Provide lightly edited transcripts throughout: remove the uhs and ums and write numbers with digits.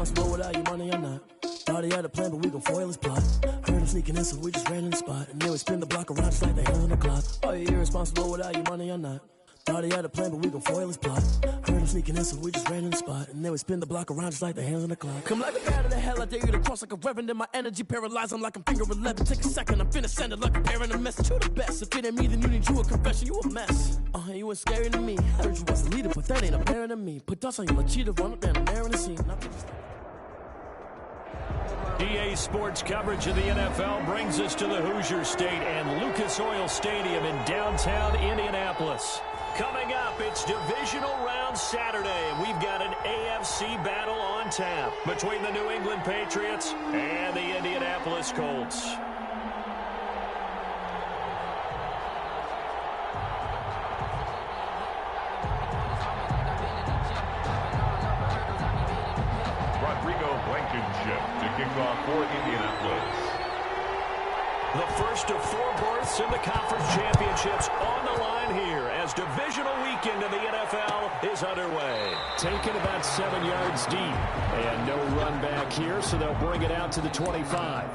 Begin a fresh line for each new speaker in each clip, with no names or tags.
irresponsible without your money or not. Thought he had a plan, but we gon' foil his plot. Heard him sneaking in, so we just ran in the spot. And then we spin the block around just like the hands on the clock. Are you irresponsible without your money or not? Thought he had a plan, but we gon' foil his plot. Heard him sneaking in, so we just ran in the spot. And then we spin the block around just like the hands on the clock. Come like a bat of the hell, I dare you to cross like a reverend. In my energy paralyzed, I'm like I'm finger 11. Take a second, I'm finna send it like a parent a message. You the best, if it ain't me, then you need you a confession. You a mess. You ain't scary to me. I heard you was a leader, but that ain't apparent to me. Put dust on you, a cheater, run up down the narrow in the scene.
EA Sports coverage of the NFL brings us to the Hoosier State and Lucas Oil Stadium in downtown Indianapolis. Coming up, it's Divisional Round Saturday, and we've got an AFC battle on tap between the New England Patriots and the Indianapolis Colts.
Rodrigo Blankenship to kick off for Indianapolis.
The first of 4 berths in the conference championships on the line here as divisional weekend of the NFL is underway.
Taken about 7 yards deep. And no run back here, so they'll bring it out to the 25.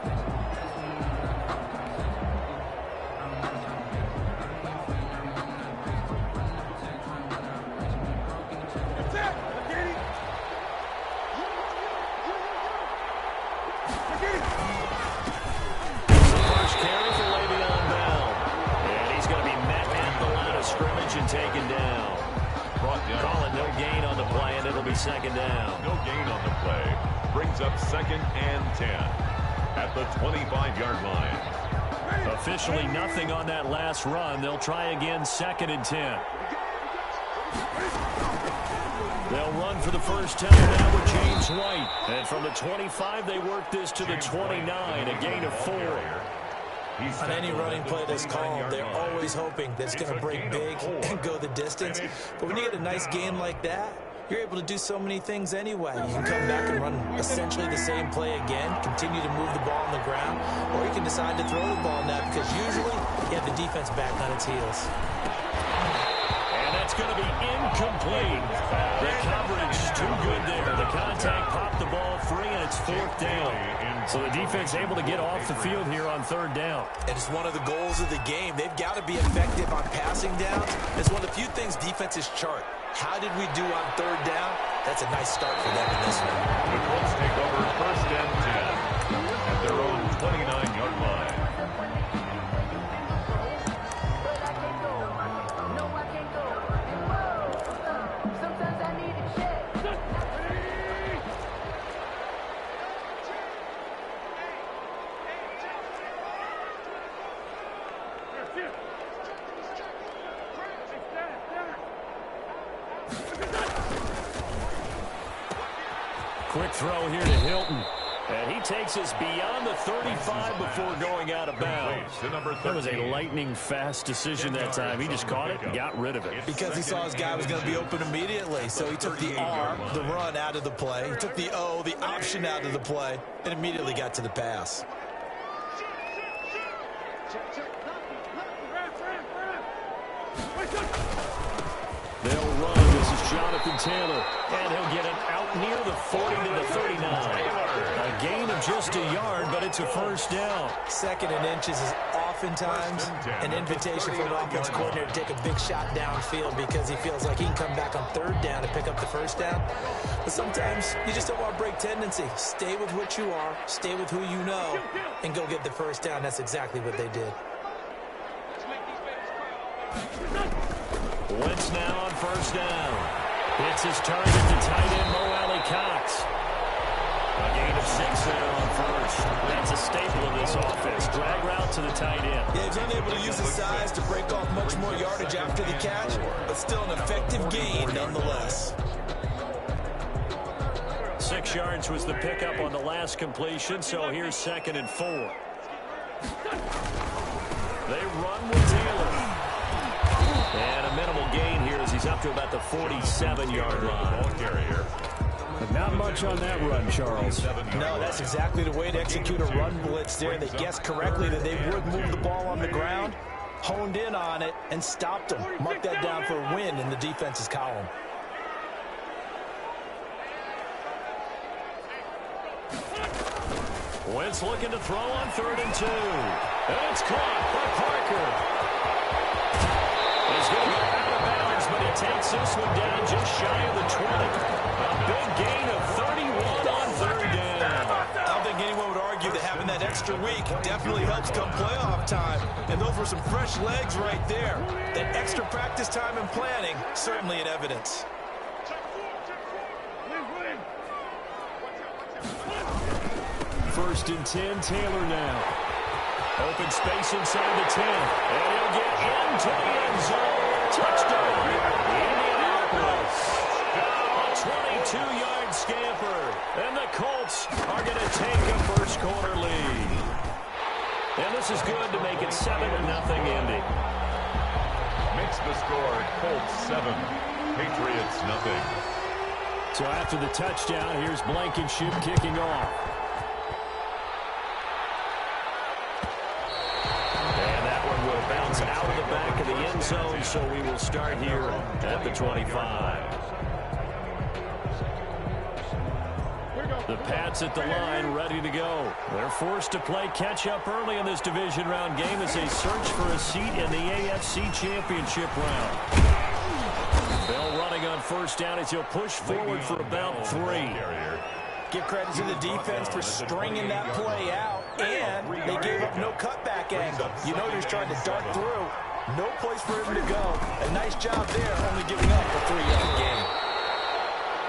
Taken down. Calling no gain on the play, and it'll be second down.
No gain on the play. Brings up 2nd and 10 at the 25-yard line.
Officially nothing on that last run. They'll try again, 2nd and 10. They'll run for the first time now with James White. And from the 25, they work this to the 29, a gain of 4.
On any running play that's called, they're always hoping that it's going to break big and go the distance. But when you get a nice game like that, you're able to do so many things anyway. You can come back and run essentially the same play again, continue to move the ball on the ground, or you can decide to throw the ball now because usually you have the defense back on its heels.
And that's going to be incomplete. The coverage too good there. The contact popped the ball free, and it's 4th down. So the defense able to get off the field here on 3rd down.
And it's one of the goals of the game. They've got to be effective on passing downs. It's one of the few things defenses chart. How did we do on 3rd down? That's a nice start for them in this one.
The Colts take over 1st and 10 at their own 29-yard line.
Quick throw here to Hilton. And he takes us beyond the 35 before going out of bounds. That was a lightning-fast decision that time. He just caught it and got rid of it.
Because he saw his guy was going to be open immediately. So he took the R, the run, out of the play. He took the O, the option, out of the play, and immediately got to the pass.
They'll run. This is Jonathan Taylor. And he'll get it out near the 40 to the 39. A gain of just a yard, but it's a 1st down.
2nd and inches is oftentimes an invitation for an offense coordinator to take a big shot downfield because he feels like he can come back on 3rd down and pick up the 1st down. But sometimes you just don't want to break tendency. Stay with what you are, stay with who you know, and go get the 1st down. That's exactly what they did.
Wentz now on 1st down. Hits his target to tight end Mo Alley-Cox. A gain of 6 there on 1st. That's a staple of this offense. Drag route to the tight end.
Yeah, he's unable to use his size to break off much more yardage after the catch, but still an effective gain nonetheless.
6 yards was the pickup on the last completion, so here's 2nd and 4. They run with Taylor. And a minimal gain here as he's up to about the 47-yard line.
Ball carrier.
Not much on that run, Charles.
No, that's exactly the way to execute a run blitz there. They guessed correctly that they would move the ball on the ground, honed in on it, and stopped them. Mark that down for a win in the defense's column.
Wentz looking to throw on 3rd and 2. And it's caught by Parker. He's going to go out of bounds, but he takes this one down just shy of the 20. A big gain of 31 on 3rd down.
I don't think anyone would argue that having that extra week definitely helps come playoff time. And those were some fresh legs right there. That extra practice time and planning, certainly in evidence.
First and 10, Taylor now. Open space inside the 10. And he'll get into the end zone. Touchdown, Indianapolis. A 22-yard scamper. And the Colts are going to take a first-quarter lead. And this is good to make it 7-0 Indy.
Makes the score Colts 7, Patriots 0.
So after the touchdown, here's Blankenship kicking off. And that one will bounce out of the back of the end zone, so we will start here at the 25. The Pats at the line, ready to go. They're forced to play catch-up early in this division round game as they search for a seat in the AFC Championship round. Bell running on first down as he'll push forward for about 3.
Give credit to the defense for stringing that play out, and they gave up no cutback angle. You know he's trying to dart through. No place for him to go. A nice job there, only giving up a 3-yard gain.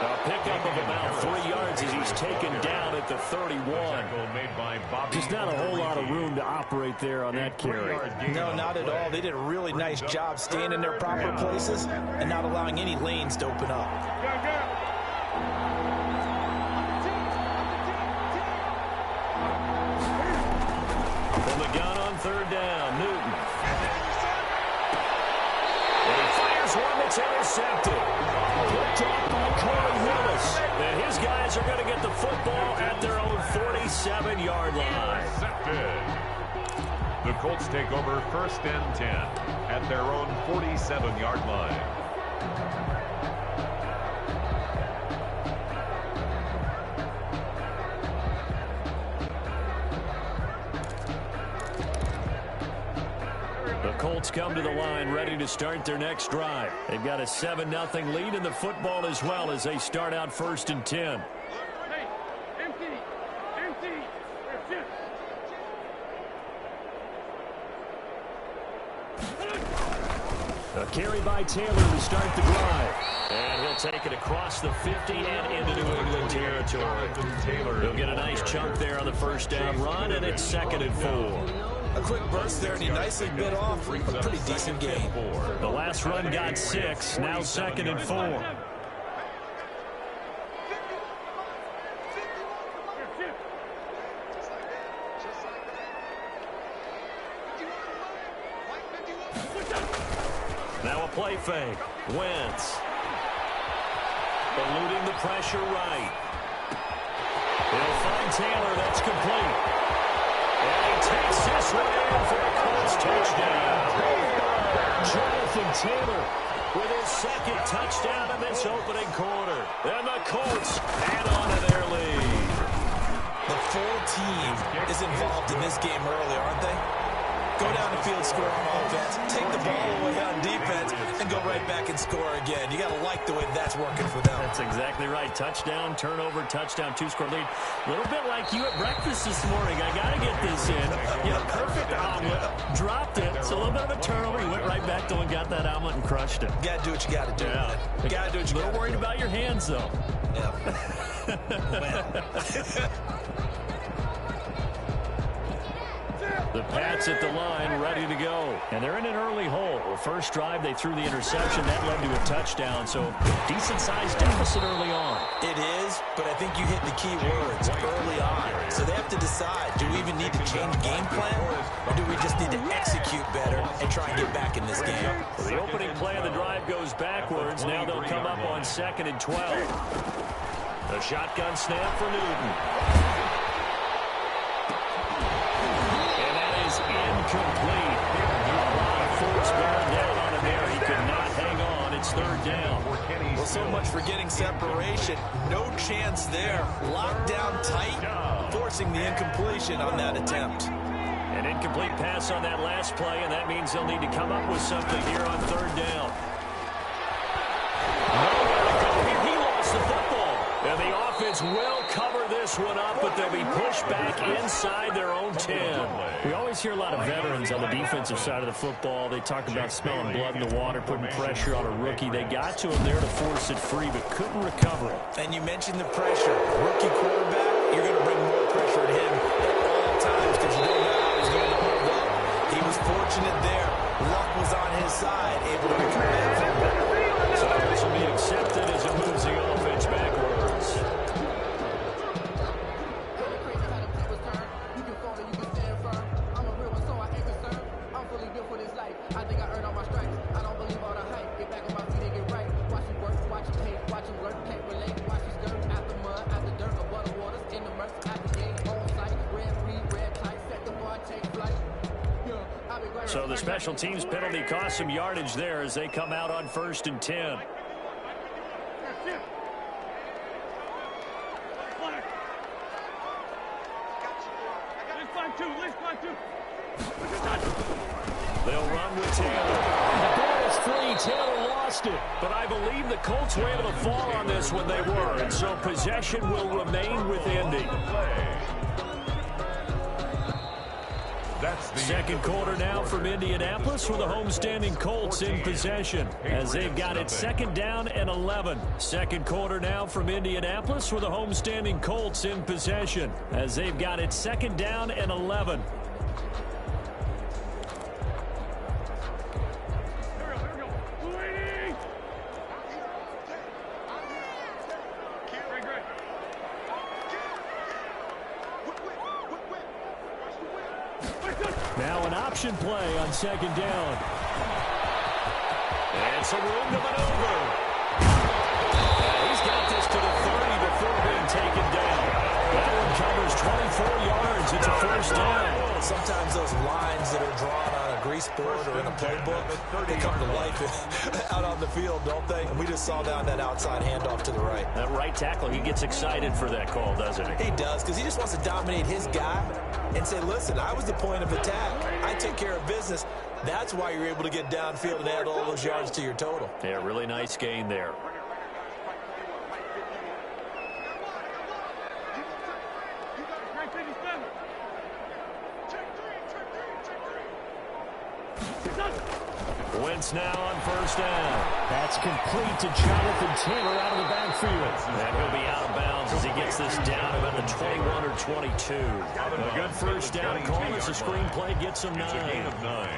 A pickup of about 3 yards as he's taken down at the 31. Just not a whole lot of room to operate there on that carry.
No, not at all. They did a really nice job staying in their proper places and not allowing any lanes to open up.
From the gun on 3rd down, Newton. And he fires one that's intercepted. Picked off by Corey Willis. And his guys are going to get the football at their own 47-yard line.
The Colts take over 1st and 10 at their own 47-yard line.
The Colts come to the line ready to start their next drive. They've got a 7-0 lead in the football as well as they start out 1st and 10. A carry by Taylor to start the drive. And he'll take it across the 50 and into New England territory. He'll get a nice chunk there on the first down run, and it's 2nd and 4.
A quick burst there, and he nicely bit off a pretty decent gain.
The last run got 6, now 2nd and 4. Now a play fake. Wentz. Eluding the pressure right. He'll find Taylor. That's complete. And he takes this one in for a Colts touchdown. Jonathan Taylor with his 2nd touchdown in this opening quarter. And the Colts add on to their lead.
The full team is involved in this game early, aren't they? Go down the field, score on offense, take the ball away on defense, and go right back and score again. You got to like the way that's working for them.
That's exactly right. Touchdown, turnover, touchdown, 2-score lead. A little bit like you at breakfast this morning. I got to get this in. You had a perfect omelet, dropped it. It's a little bit of a turnover. You went right back to and got that omelet and crushed it.
You got to do what you got to do.
Yeah.
You got to do what you got to do.
A little worried about your hands, though.
Yeah.
The Pats at the line, ready to go. And they're in an early hole. First drive, they threw the interception. That led to a touchdown, so decent-sized deficit early on.
It is, but I think you hit the key words early on. So they have to decide, do we even need to change game plan, or do we just need to execute better and try and get back in this game?
Well, the opening play of the drive goes backwards. Now they'll come up on 2nd and 12. A shotgun snap for Newton. Incomplete. A lot of force bearing down on him there. He could not hang on. It's 3rd down.
Well, so much for getting separation. No chance there. Locked down tight. forcing the incompletion on that attempt.
An incomplete pass on that last play, and that means they'll need to come up with something here on third down. Nowhere to go. He lost the football. And the offense will cover this one up, but they'll be pushed back inside their own 10.
We always hear a lot of veterans on the defensive side of the football. They talk about smelling blood in the water, putting pressure on a rookie. They got to him there to force it free, but couldn't recover it.
And you mentioned the pressure. Rookie quarterback, you're going to bring more pressure at him at all times because you don't know how he's going to hold up. He was fortunate there. Luck was on his side, able to come back from it.
So this will be accepted as it moves the offense backwards. So the special teams penalty cost some yardage there as they come out on 1st and 10. They'll run with Taylor.
The ball is free. Taylor lost it.
But I believe the Colts were able to fall on this when they were, and so possession will remain with Indy. Second quarter now from Indianapolis with the homestanding Colts in possession as they've got it 2nd down and 11. Second quarter now from Indianapolis with the homestanding Colts in possession as they've got it 2nd down and 11. Now an option play on 2nd down. And some room to maneuver. He's got this to the 30 before being taken down. That one covers 24 yards. It's a 1st down.
Sometimes those lines that are drawn on a grease board or in a playbook, they come to life out on the field, don't they? And we just saw down that outside handoff to the right.
That right tackle, he gets excited for that call, doesn't he?
He does, because he just wants to dominate his guy and say, listen, I was the point of attack. I took care of business. That's why you're able to get downfield and add all those yards to your total.
Yeah, really nice gain there. Wentz now on 1st down.
That's complete to Jonathan Taylor out of the backfield.
And he'll be out of bounds as he gets this down about the 21 or 22. A good 1st down call as the screenplay gets him 9.
It's a gain of 9.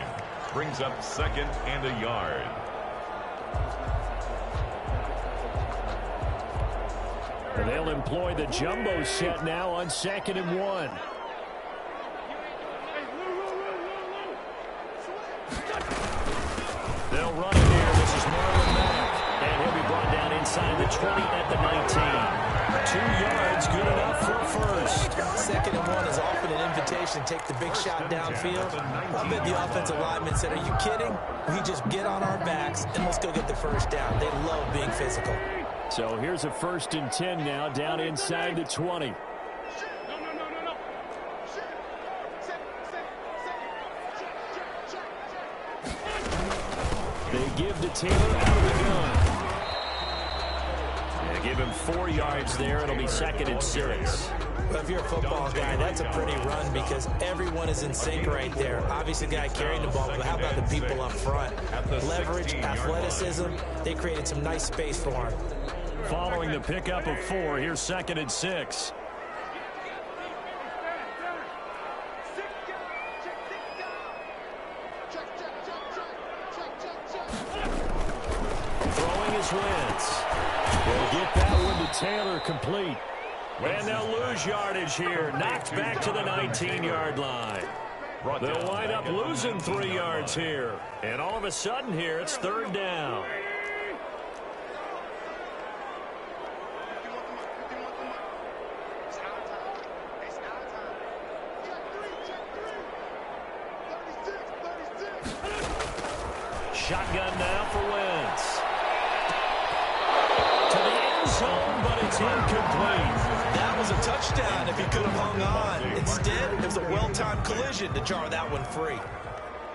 Brings up 2nd and a yard.
And they'll employ the jumbo set now on 2nd and 1.
They'll run it here. This is Marlon Mack. And he'll be brought down inside the 20 at the 19. 2 yards, good enough for a 1st.
2nd and 1 is often an invitation to take the big shot downfield. I bet the offensive lineman said, are you kidding? We just get on our backs and let's go get the 1st down. They love being physical.
So here's a 1st and 10 now down inside the 20. They give to Taylor out of the gun.
Yeah, give him 4 yards there. It'll be 2nd and 6.
Well, if you're a football guy, that's a pretty run because everyone is in sync right there. Obviously, the guy carrying the ball, but how about the people up front? Leverage, athleticism, they created some nice space for him.
Following the pickup of 4, here's 2nd and 6. Throwing is Wentz.
They'll get that one to Taylor complete.
And they'll lose yardage here. Knocked back to the 19-yard line. They'll wind up losing 3 yards here. And all of a sudden here, it's 3rd down. Shotgun now for Wentz. To the end Goes home, but it's incomplete.
That was a touchdown if he could have hung on. Instead, it was a well-timed collision to jar that one free.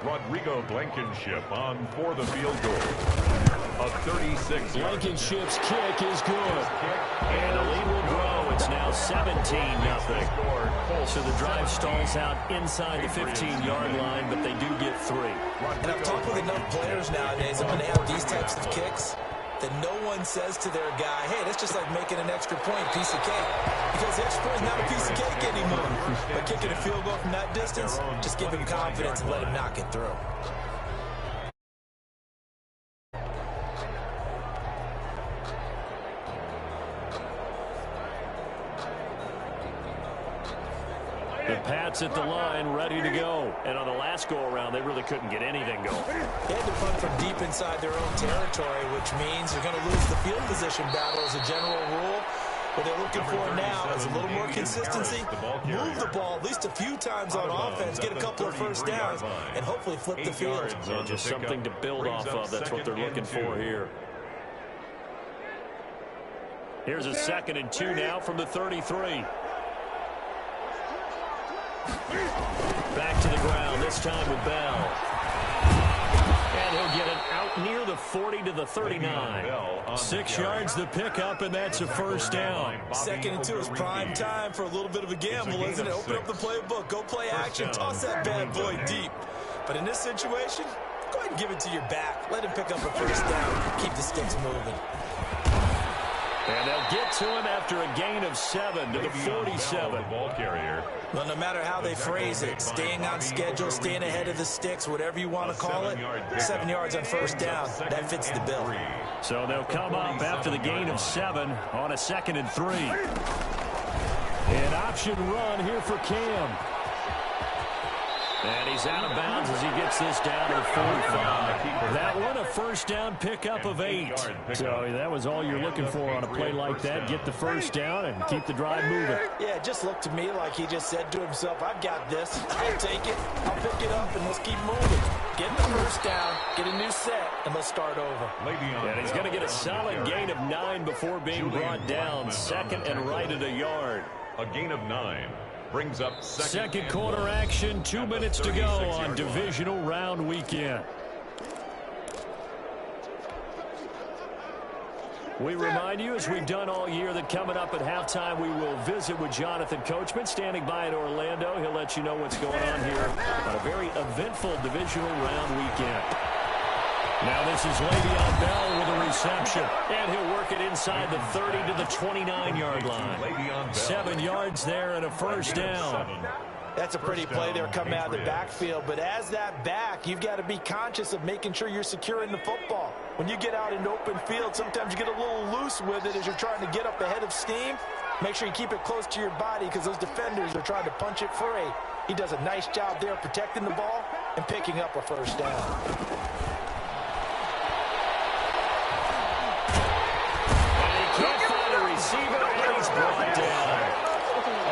Rodrigo Blankenship on for the field goal. A 36.
Blankenship's kick is good. And the lead will grow. It's now 17-0. So the drive stalls out inside the 15-yard line, but they do get 3.
And I've talked with enough players nowadays that when they have these types of kicks, that no one says to their guy, hey, that's just like making an extra point, piece of cake. Because the extra point is not a piece of cake anymore. But kicking a field goal from that distance, just give him confidence and let him knock it through.
The Pats at the line, ready to go. And on the last go-around, they really couldn't get anything going.
They had to punt from deep inside their own territory, which means they're going to lose the field position battle as a general rule. What they're looking for now is a little more consistency, move the ball at least a few times on offense, get a couple of first downs, and hopefully flip the field.
Yeah, just something to build off of. That's what they're looking for here. Here's a 2nd and 2 now from the 33. Back to the ground, this time with Bell. And he'll get it out near the 40 to the 39. 6 yards the pickup, and that's a first down.
2nd and 2 is prime time for a little bit of a gamble, isn't it? Open up the playbook, go play action, toss that bad boy deep. But in this situation, go ahead and give it to your back. Let him pick up a first down. Keep the sticks moving.
And they'll get to him after a gain of 7 to the 47.
Ball carrier.
Well, no matter how they phrase it, staying on schedule, staying ahead of the sticks, whatever you want to call it, 7 yards on first down, that fits the bill.
So they'll come up after the gain of 7 on a 2nd and 3. An option run here for Cam. And he's out of bounds as he gets this down to the 45. That one, a first down pickup of 8. So that was all you're looking for on a play like that. Get the first down and keep the drive moving.
Yeah, it just looked to me like he just said to himself, I've got this. I'll take it. I'll pick it up, and let's keep moving. Get the first down, get a new set, and let's start over.
And he's going to get a solid gain of 9 before being brought down. 2nd and right at a yard.
A gain of 9. Brings up
second quarter action, 2 minutes to go on divisional round weekend. We remind you, as we've done all year, that coming up at halftime, we will visit with Jonathan Coachman, standing by in Orlando. He'll let you know what's going on here on a very eventful divisional round weekend. Now this is Le'Veon Bell with a reception, and he'll work it inside the 30 to the 29-yard line. 7 yards there and a first down.
That's a pretty play there coming out of the backfield, but as that back, you've got to be conscious of making sure you're securing the football. When you get out in open field, sometimes you get a little loose with it as you're trying to get up ahead of steam. Make sure you keep it close to your body because those defenders are trying to punch it free. He does a nice job there protecting the ball and picking up a first down.
Receiver, and he's brought down.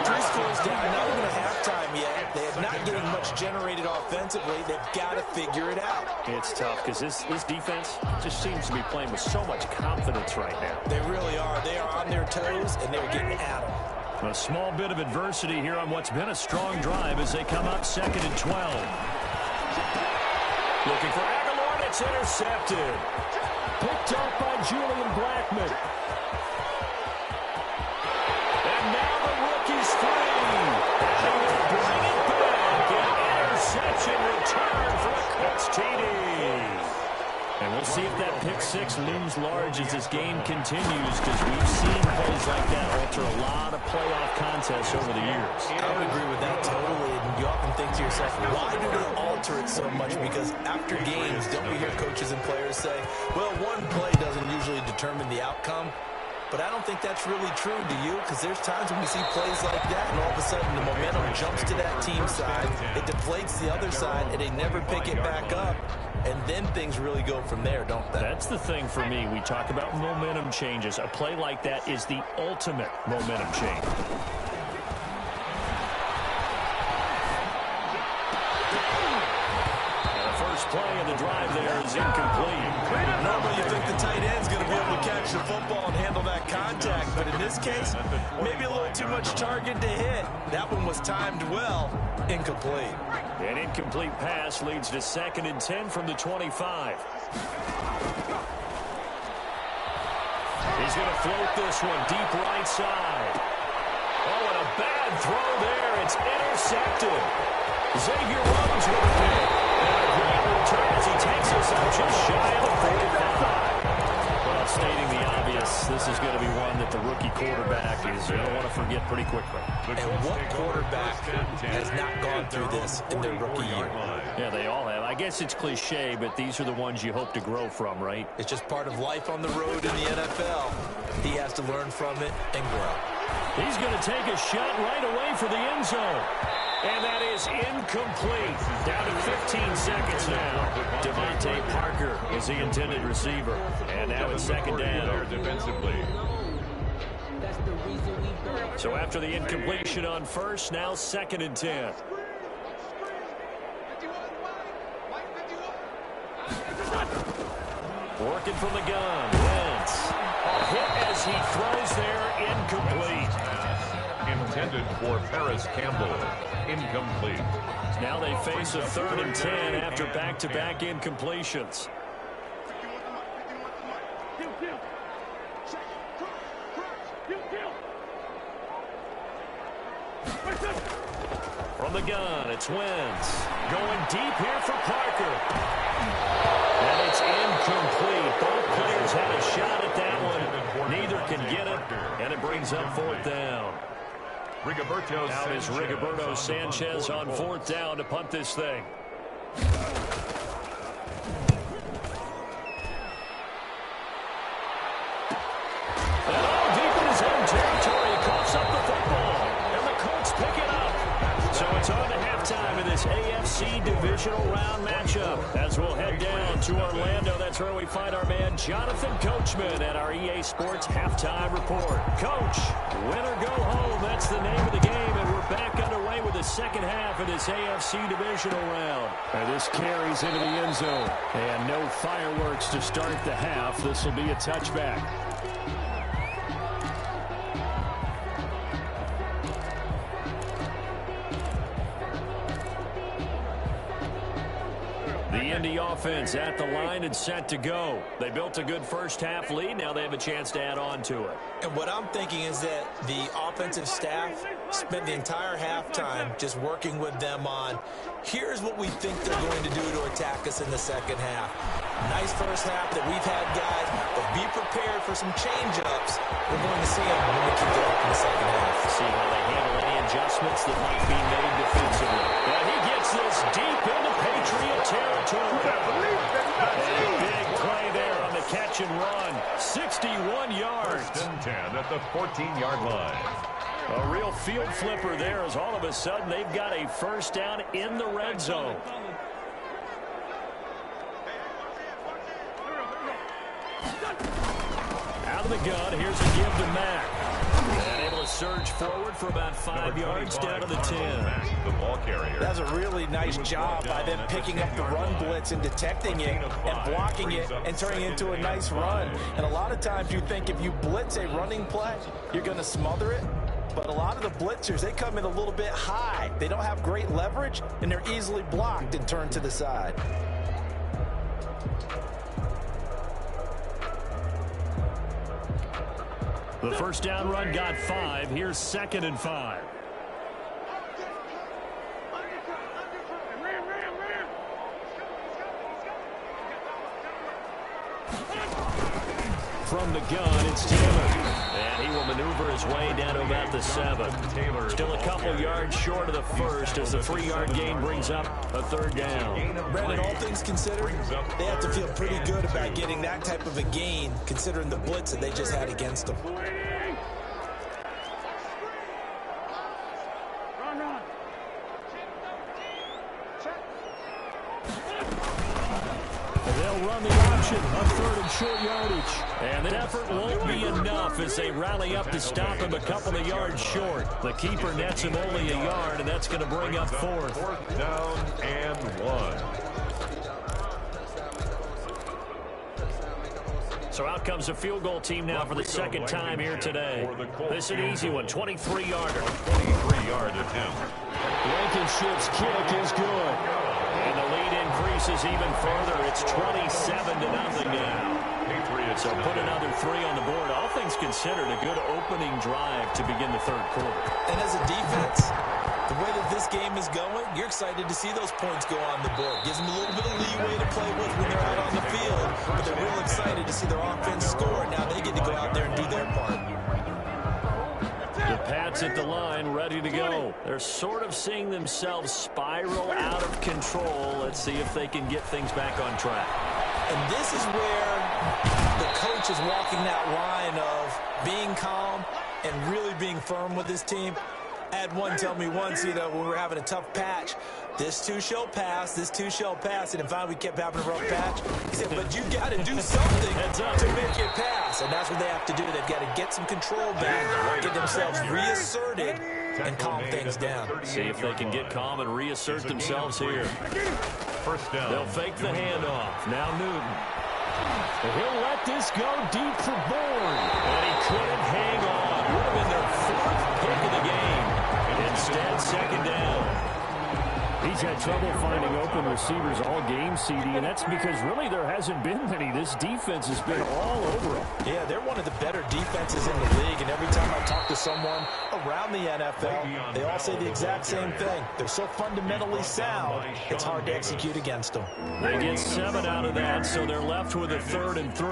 3 scores down, not even a halftime yet. They're not getting much generated offensively. They've got to figure it out.
It's tough because this defense just seems to be playing with so much confidence right now.
They really are. They are on their toes, and they're getting at them.
A small bit of adversity here on what's been a strong drive as they come up 2nd and 12. Looking for Aguilar, and it's intercepted. Picked up by Julian Blackmon. And now the rookie's free. They will bring it back. An interception return for the Colts TD. And we'll see if that pick 6 looms large as this game continues, because we've seen plays like that alter a lot of playoff contests over the years.
I would agree with that totally. And you often think to yourself, why do they alter it so much? Because after games, don't we hear coaches and players say, well, one play doesn't usually determine the outcome. But I don't think that's really true, do you? Because there's times when we see plays like that, and all of a sudden the momentum jumps to that team side. It deflates the other side, and they never pick it back up. And then things really go from there, don't they?
That's the thing for me. We talk about momentum changes. A play like that is the ultimate momentum change. play of the drive there is incomplete.
Normally you think the tight end's going to be able to catch the football and handle that contact, but in this case, maybe a little too much target to hit. That one was timed well. Incomplete.
An incomplete pass leads to 2nd and 10 from the 25. He's going to float this one deep right side. Oh, and a bad throw there. It's intercepted. Xavier Rhodes with a pick. And a great return as he takes us up just shy of the 45. Well, stating the obvious, this is going to be one that the rookie quarterback is going to want to forget pretty quickly.
And what quarterback has not gone through this in their rookie year?
Yeah, they all have. I guess it's cliche, but these are the ones you hope to grow from, right?
It's just part of life on the road in the NFL. He has to learn from it and grow.
He's going to take a shot right away for the end zone. And that is incomplete. Down to 15 seconds now. Devontae Parker is the intended receiver. And now it's 2nd down.
Defensively.
So after the incompletion on 1st, now 2nd and 10. Working from the gun. Wentz. A hit as he throws there. Incomplete.
Intended for Paris Campbell. Incomplete.
Now they face a 3rd and 10 after back-to-back incompletions. From the gun, it's Wentz. Going deep here for Parker. And it's incomplete. Both players had a shot at that one. Neither can get it, and it brings up 4th down. Now is Rigoberto Sanchez on 4th down to punt this thing. And all deep in his own territory, he coughs up the football. And the Colts pick it up. So it's on to halftime of this AFC divisional round matchup. As we'll head down to Orlando, that's where we find our man Jonathan Coachman at our EA Sports Halftime Report. Coach, win or go home, that's the name of the game, and we're back underway with the 2nd half of this AFC divisional round. And this carries into the end zone. And no fireworks to start the half. This will be a touchback. The Indy offense at the line and set to go. They built a good 1st half lead. Now they have a chance to add on to it.
And what I'm thinking is that the offensive staff spent the entire halftime just working with them on, here's what we think they're going to do to attack us in the 2nd half. Nice 1st half that we've had, guys, but be prepared for some change-ups. We're going to see them when we kick it off in the 2nd half.
See how they handle any adjustments that might be made defensively. And he gets this deep into Patriot territory. A big play there on the catch and run. 61 yards.
1st and 10 at the 14-yard line.
A real field flipper there as all of a sudden they've got a 1st down in the red zone. Out of the gun, here's a give to Mack. And able to surge forward for about 5 yards down to the 10.
The ball carrier.
That's a really nice job by them picking up the run blitz and detecting it and blocking it and turning it into a nice run. And a lot of times you think if you blitz a running play, you're going to smother it. But a lot of the blitzers, they come in a little bit high. They don't have great leverage, and they're easily blocked and turned to the side.
The 1st down run got 5. Here's 2nd and 5. From the gun, it's Taylor. And he will maneuver his way down to about the 7. Still a couple yards short of the 1st as the 3-yard gain brings up a 3rd down.
Brandon, all things considered, they have to feel pretty good about getting that type of a gain considering the blitz that they just had against them.
They'll run the option on 3rd and short yardage. And the effort won't be enough as they rally up to stop him a couple of yards short. The keeper nets him only a yard, and that's going to bring up 4th.
4th down and 1.
So out comes the field goal team now for the second time here today. This is an easy one, 23-yarder.
23-yard attempt.
Blankenship's kick is good.
And the lead increases even further. It's 27-0 now. So put another 3 on the board. All things considered, a good opening drive to begin the third quarter.
And as a defense, the way that this game is going, you're excited to see those points go on the board. Gives them a little bit of leeway to play with when they're out on the field. But they're real excited to see their offense score. Now they get to go out there and do their part.
The Pats at the line, ready to go. They're sort of seeing themselves spiral out of control. Let's see if they can get things back on track.
And this is where the coach is walking that line of being calm and really being firm with his team. I had one tell me once, when we were having a tough patch, this too shall pass, this too shall pass. And finally we kept having a rough patch. He said, but you got to do something to make it pass. And that's what they have to do. They've got to get some control back, get themselves reasserted, and calm things down.
See if they can get calm and reassert themselves here.
First down.
They'll fake the handoff. Now Newton.
He'll let this go deep for Bourne.
And he couldn't hang on. Would have been their 4th pick of the game. Instead, second down.
He's had trouble finding open receivers all game, CD, and that's because really there hasn't been many. This defense has been all over them.
Yeah, they're one of the better defenses in the league, and every time I talk to someone around the NFL, they all say the exact same thing. They're so fundamentally sound, it's hard to execute against them.
They get 7 out of that, so they're left with a 3rd and 3.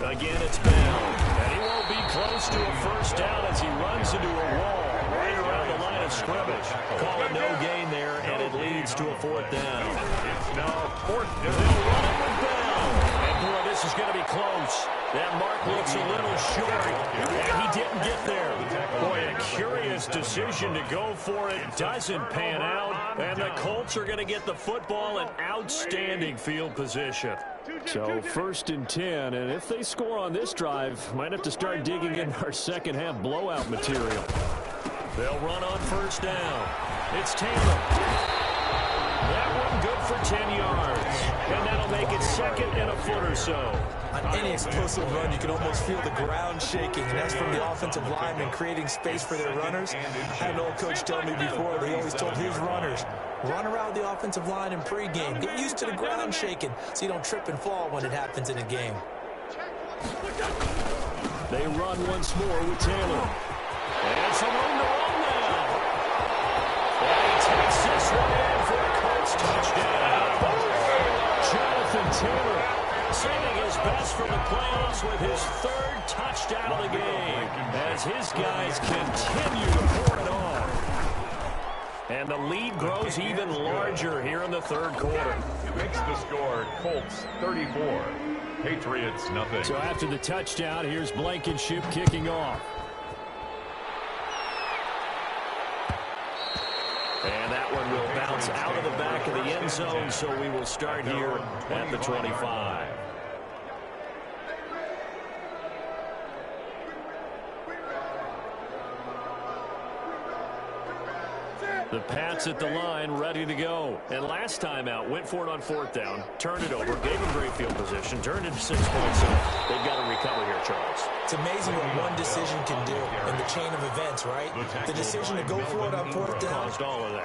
Again, it's Bell, and he won't be close to a first down as he runs into a wall right around the line of scrimmage. Call it no gain there, and it leads to a 4th down.
It's now 4th down.
They'll run it with Bell. And boy, this is going to be close. That mark looks a little short, and he didn't get there. Boy, a curious decision to go for it. Doesn't pan out, and the Colts are going to get the football in outstanding field position.
So 1st and 10, and if they score on this drive, might have to start digging in our second half blowout material.
They'll run on 1st down. It's Taylor. That one good for 10 yards. And that'll make it 2nd and a foot or so.
On any explosive run, you can almost feel the ground shaking, and that's from the offensive linemen creating space for their runners. I had an old coach tell me before, they always told his runners, run around the offensive line in pregame. Get used to the ground shaking so you don't trip and fall when it happens in a game.
They run once more with Taylor.
And some room to run now. And he takes this one in for a Colts touchdown. Jonathan Taylor saving his best for the playoffs with his 3rd touchdown of the game as his guys continue to pour it on. And the lead grows even larger here in the 3rd quarter.
Makes the score Colts 34, Patriots nothing.
So after the touchdown, here's Blankenship kicking off.
And that one will bounce out of the back of the end zone, so we will start here at the 25. The Pats at the line, ready to go. And last time out, went for it on 4th down, turned it over, gave him great field position, turned it to 6 points. They've got to recover here, Charles.
It's amazing what one decision can do in the chain of events, right? The decision to go for it on 4th down,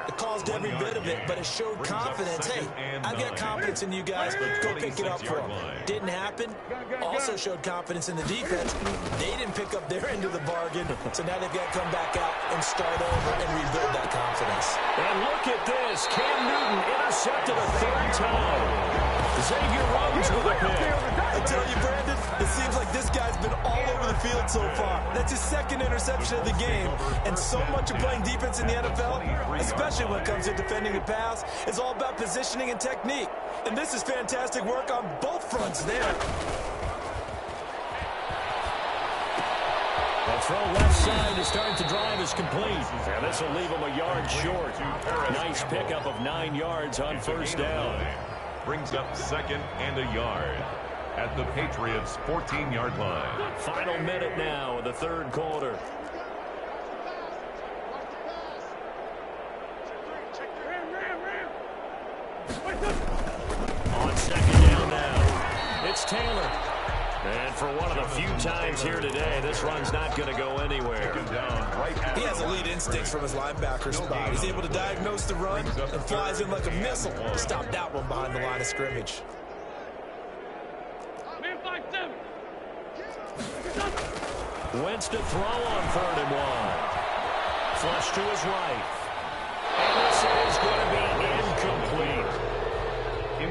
it caused every bit of it, but it showed confidence. Hey, I've got confidence in you guys. Go pick it up for them. Didn't happen. Also showed confidence in the defense. They didn't pick up their end of the bargain, so now they've got to come back out and start over and rebuild that confidence.
And look at this. Cam Newton intercepted a 3rd time. Xavier Rhodes with a pick.
I tell you, Brandon, it seems like this guy's been all over the field so far. That's his 2nd interception of the game. And so much of playing defense in the NFL, especially when it comes to defending the pass, is all about positioning and technique. And this is fantastic work on both fronts there.
The throw left side to start the drive is complete. And this will leave him a yard short. Nice pickup of 9 yards on 1st down.
Brings up 2nd and a yard at the Patriots' 14-yard line.
Final minute now of the 3rd quarter. On 2nd down now. It's Taylor. And for one of the few times here today, this run's not going to go anywhere.
He has elite instincts from his linebacker spot. He's able to diagnose the run and flies in like a missile to stop that one behind the line of scrimmage.
Wentz to throw on 3rd and 1. Flush to his right. And this is going to be incomplete.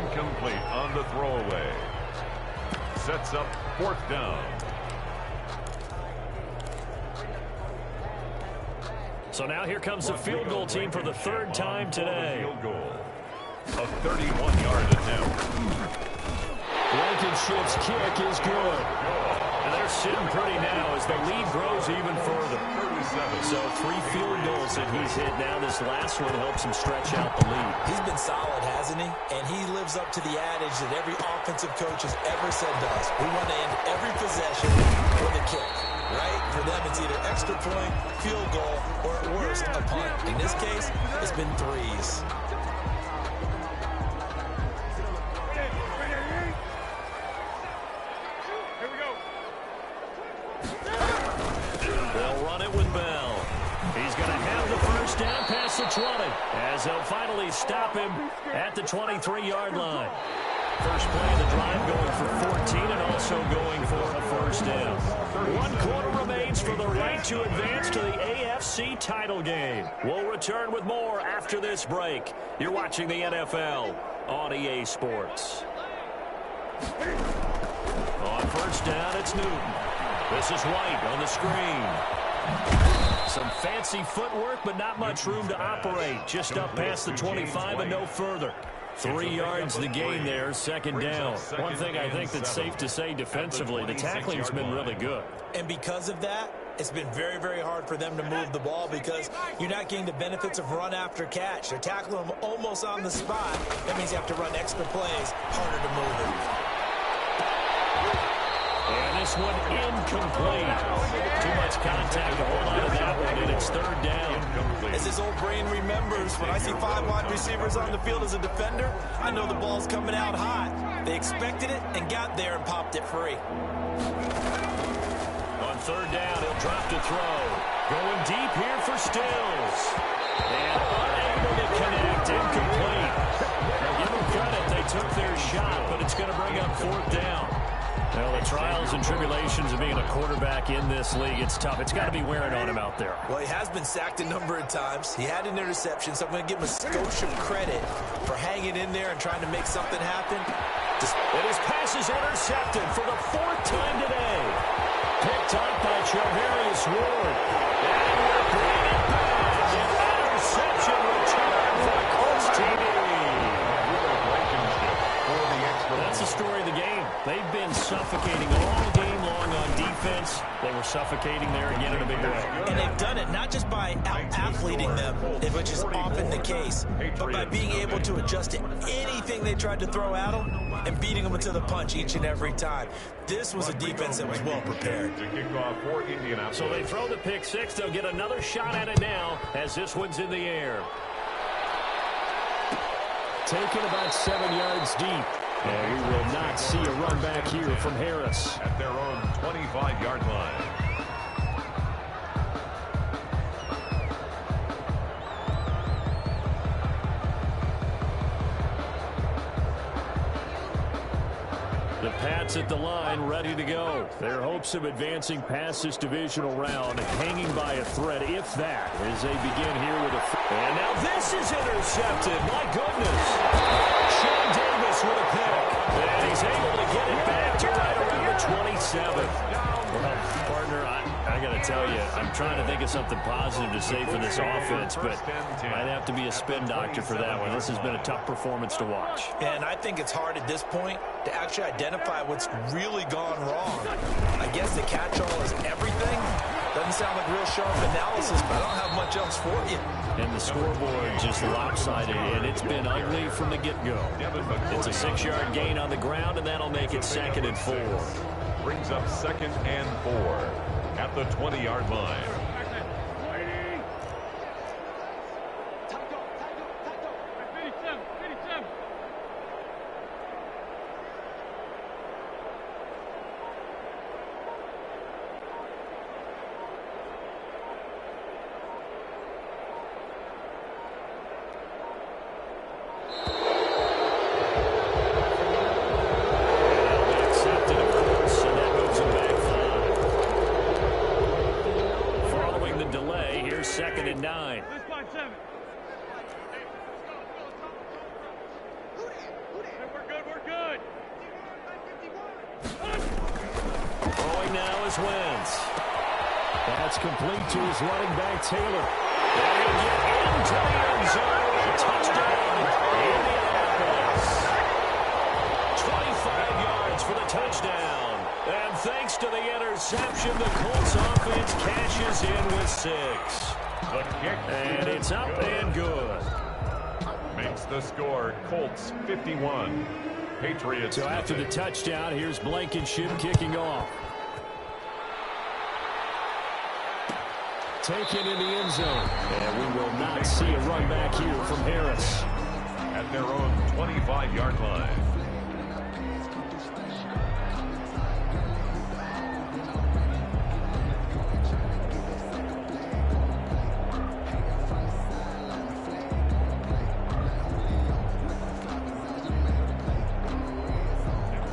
Incomplete on the throwaway. Sets up 4th down.
So now here comes the field goal team for the 3rd time today.
Field goal. A 31-yard attempt.
Blankenship's kick is good. And they're sitting pretty now as the lead grows even further. So 3 field goals that he's hit now. This last one helps him stretch out the lead.
He's been solid, hasn't he? And he lives up to the adage that every offensive coach has ever said to us. We want to end every possession with a kick, right? For them, it's either extra point, field goal, or at worst, a punt. In this case, it's been 3s.
They'll run it with Bell. He's going to have the first down past the 20 as they'll finally stop him at the 23-yard line. First play of the drive going for 14 and also going for a first down. 1 quarter remains for the right to advance to the AFC title game. We'll return with more after this break. You're watching the NFL on EA Sports. On first down, it's Newton. This is White on the screen. Some fancy footwork, but not much room to operate. Just up past the 25 and no further. 3 yards the gain there, 2nd down. One thing I think that's safe to say defensively, the tackling's been really good.
And because of that, it's been very, very hard for them to move the ball because you're not getting the benefits of run after catch. They're tackling them almost on the spot. That means you have to run extra plays, harder to move it.
And this one incomplete. Too much contact to hold on to that one, and it's 3rd down.
As his old brain remembers, when I see 5 wide receivers on the field as a defender, I know the ball's coming out hot. They expected it and got there and popped it free.
On 3rd down, he'll drop to throw. Going deep here for Stills. And unable to connect, incomplete. Now give them credit, they took their shot, but it's going to bring up 4th down. Well, the trials and tribulations of being a quarterback in this league, it's tough. It's got to be wearing on him out there.
Well, he has been sacked a number of times. He had an interception, so I'm going to give him a skosh of credit for hanging in there and trying to make something happen.
And his pass is intercepted for the 4th time today. Picked up by Charvarius Ward. And we're bringing it back. An interception return for the Colts TV. That's the story of the game. They've been suffocating all game long on defense. They were suffocating there again in a big way.
And they've done it not just by out-athleting them, which is often the case, but by being able to adjust to anything they tried to throw at them and beating them to the punch each and every time. This was a defense that was well prepared.
So they throw the pick 6. They'll get another shot at it now as this one's in the air. Taken about 7 yards deep. And we will not see a run back here from Harris.
At their own 25-yard line.
The Pats at the line, ready to go. Their hopes of advancing past this divisional round hanging by a thread, if that, as they begin here with a... And now this is intercepted. My goodness. Sean Davis with a pick. And he's able to get it back to right around the 27. Well, partner, I got to tell you, I'm trying to think of something positive to say for this offense, but I'd have to be a spin doctor for that one. This has been a tough performance to watch.
And I think it's hard at this point to actually identify what's really gone wrong. I guess the catch-all is everything. Doesn't sound like real sharp analysis, but I don't have much else for you.
And the scoreboard just lopsided, and it's been ugly from the get-go. It's a 6-yard gain on the ground, and that'll make it 2nd and 4.
Brings up 2nd and 4 at the 20-yard line.
Throwing now is Wentz. That's complete to his running back, Taylor. And he'll get into the end zone. Touchdown, Indianapolis. 25 yards for the touchdown. And thanks to the interception, the Colts offense cashes in with 6.
The kick.
And it's up and good.
Makes the score Colts 51. Patriots.
So after the touchdown, here's Blankenship kicking off. Taken in the end zone. And we will not see a run back here from Harris.
At their own 25-yard line.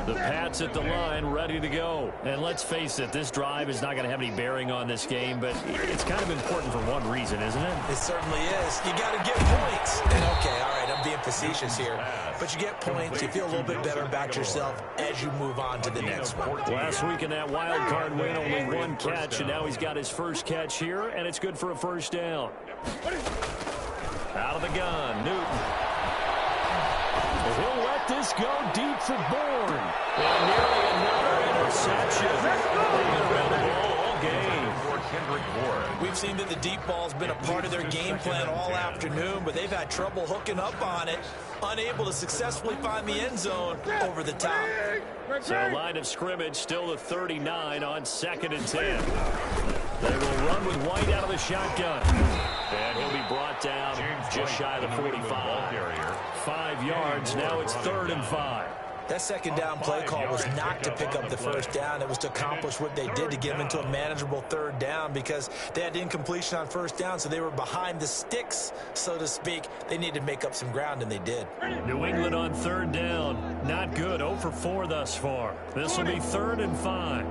The Pats at the line, ready to go. And let's face it, this drive is not going to have any bearing on this game, but it's kind of important for one reason, isn't it?
It certainly is. You got to get points. And okay, all right, I'm being facetious here. But you get points, you feel a little bit better about yourself as you move on to the next one.
Last week in that wild card win, only one catch, and now he's got his first catch here, and it's good for a first down. Out of the gun, Newton. He'll let this go deep for Bourne. And nearly another interception. They've been around the ball all game.
We've seen that the deep ball's been a part of their game plan all afternoon, but they've had trouble hooking up on it, unable to successfully find the end zone over the top.
So line of scrimmage still the 39 on 2nd and 10. They will run with White out of the shotgun. And he'll be brought down just shy of the 45. 5 yards, now it's 3rd and 5.
That second down play call was not to pick up the first down. It was to accomplish what they did to get them into a manageable 3rd down because they had incompletion on 1st down, so they were behind the sticks, so to speak. They needed to make up some ground, and they did.
New England on 3rd down. Not good. 0 for 4 thus far. This will be 3rd and 5.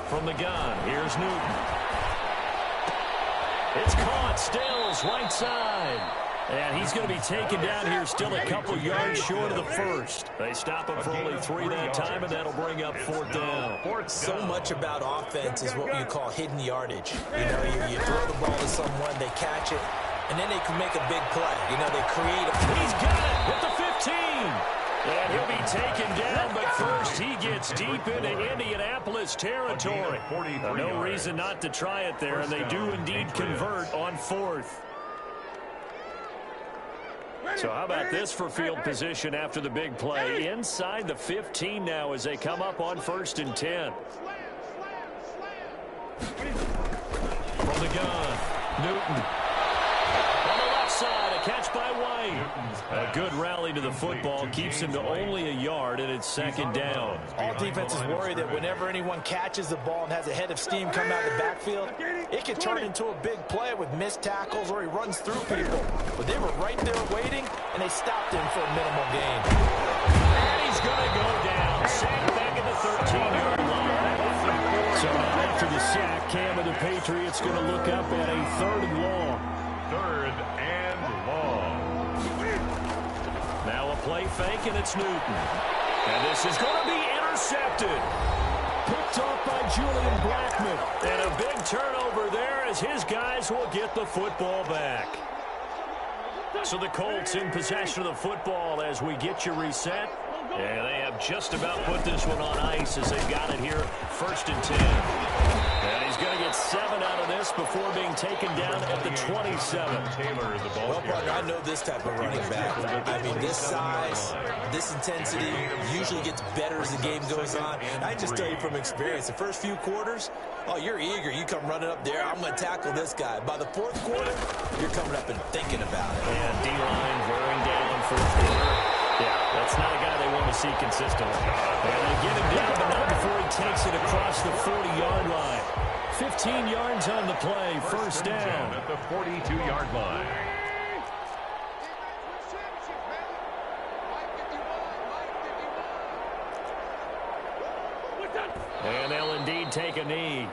From the gun, here's Newton. It's caught. Stills, right side. And he's going to be taken down here still a couple yards short of the first. They stop him for only 3 that time, and that'll bring up 4th down.
So much about offense is what you call hidden yardage. You know, you throw the ball to someone, they catch it, and then they can make a big play. You know, they create a play.
He's got it at the 15. And he'll be taken down, but first he gets deep into Indianapolis territory. No reason not to try it there, and they do indeed convert on 4th. So how about this for field position after the big play? Inside the 15 now as they come up on 1st and 10. From the gun, Newton. On the left side, a catch by White. A good rally to the football keeps him to only a yard, and it's 2nd down.
All defenses worry that whenever anyone catches the ball and has a head of steam come out of the backfield, it can turn into a big play with missed tackles or he runs through people. But they were right there waiting, and they stopped him for a minimal gain.
And he's going to go down. Sacked back at the 13-yard line. So after the sack, Cam of the Patriots going to look up at a 3rd and long.
3rd and long.
Now a play fake, and it's Newton. And this is going to be intercepted. Picked off by Julian Blackmon. And a big turnover there as his guys will get the football back. So the Colts in possession of the football as we get you reset. And they have just about put this one on ice as they've got it here. 1st and 10. And he's going to get 7 out of this before being taken down at the 27.
Well, partner, I know this type of running back. I mean, this size, this intensity usually gets better as the game goes on. I just tell you from experience, the first few quarters, oh, you're eager. You come running up there, I'm going to tackle this guy. By the 4th quarter, you're coming up and thinking about it.
And D-line wearing down 4th quarter. Yeah, that's not a guy they want to see consistently. And they get him down, but not before he takes it across the 40-yard line. 15 yards on the play, 1st down.
At the 42-yard line.
And they'll indeed take a knee.